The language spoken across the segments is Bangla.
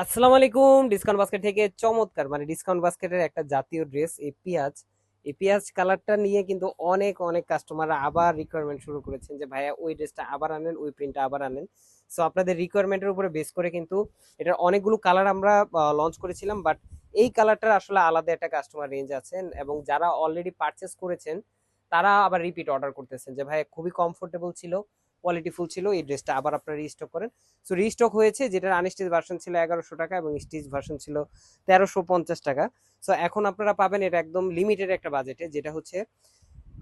আসসালামু আলাইকুম। ডিসকাউন্ট বাস্কেট থেকে চমৎকার মানে ডিসকাউন্ট বাস্কেটের একটা জাতীয় ড্রেস এই পেঁয়াজ কালারটা নিয়ে কিন্তু অনেক অনেক কাস্টমাররা আবার রিকোয়ারমেন্ট শুরু করেছেন যে ভাইয়া ওই ড্রেসটা আবার আনেন, ওই প্রিন্টটা আবার আনেন। সো আপনাদের রিকোয়ারমেন্টের উপরে বেস করে কিন্তু এটার অনেকগুলো কালার আমরা লঞ্চ করেছিলাম, বাট এই কালারটার আসলে আলাদা একটা কাস্টমার রেঞ্জ আছেন এবং যারা অলরেডি পারচেস করেছেন তারা আবার রিপিট অর্ডার করতেছেন যে ভাই খুবই কমফোর্টেবল ছিল, কোয়ালিটিফুল ছিল, এই ড্রেসটা আবার আপনারা রিস্টক করেন। সো রিস্টক হয়েছে, যেটার আনস্টিচ ভার্সন ছিল 1100 টাকা এবং স্টিচ ভার্সন ছিল 1350 টাকা। সো এখন আপনারা পাবেন এটা একদম লিমিটেড একটা বাজেটে, যেটা হচ্ছে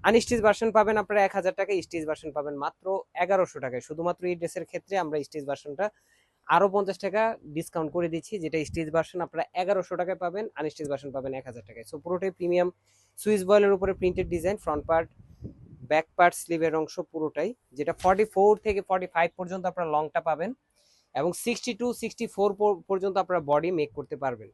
আনস্টিচ ভার্সন পাবেন আপনারা 1000 টাকা, স্টিচ ভার্সন পাবেন মাত্র 1100 টাকায়। শুধুমাত্র এই ড্রেসের ক্ষেত্রে আমরা স্টিচ ভার্সনটা আরো 50 টাকা ডিসকাউন্ট করে দিচ্ছি, যেটা স্টিচ ভার্সন আপনারা 1100 টাকায় পাবেন, আনস্টিচ ভার্সন পাবেন 1000 টাকায়। সো পুরোটাই প্রিমিয়াম সুইস বয়েলের উপরে printed design, front part, back part, স্লিভের অংশ পুরোটাই, যেটা 44 থেকে 45 পর্যন্ত আপনারা লংটা পাবেন এবং 62 64 পর্যন্ত আপনারা বডি মেক করতে পারবেন।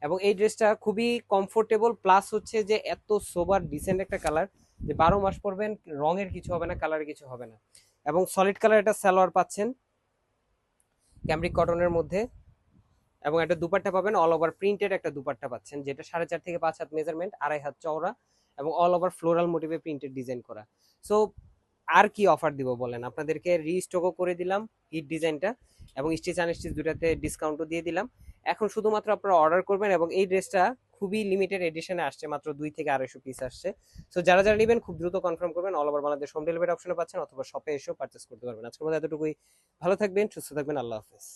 এবং এই ড্রেসটা খুবই কমফোর্টেবল, প্লাস হচ্ছে যে এত সোবার ডিসেন্ট একটা কালার যে 12 মাস পরবেন, রঙের কিছু হবে না, কালারের কিছু হবে না। এবং সলিড কালার একটা সালোয়ার পাচ্ছেন ক্যামরিক কটনের মধ্যে, এবং একটা দুপাট্টা পাবেন অল ওভার প্রিন্টেড একটা দুপাট্টা পাচ্ছেন, যেটা 4.5 থেকে 5 হাত মেজারমেন্ট, 2.5 হাত চওড়া এবং অল ওভার ফ্লোরাল মোটিভে প্রিন্টেড ডিজাইন করা। সো আর কি অফার দিব বলেন, আপনাদেরকে রিস্টকও করে দিলাম হিট ডিজাইনটা এবং স্টিচ আনস্টিচ দুটাতে ডিসকাউন্টও দিয়ে দিলাম। এখন শুধুমাত্র আপনারা অর্ডার করবেন এবং এই ড্রেসটা খুবই লিমিটেড এডিশনে আসছে, মাত্র 2 থেকে 250 পিস আসছে। সো যারা যারা নেবেন খুব দ্রুত কনফার্ম করবেন, all over Bangladesh home delivery অপশনে পাচ্ছেন অথবা শপে এসেও পারচেস করতে পারবেন। আজকের মধ্যে এতটুকুই। ভালো থাকবেন, সুস্থ থাকবেন, আল্লাহ হাফেজ।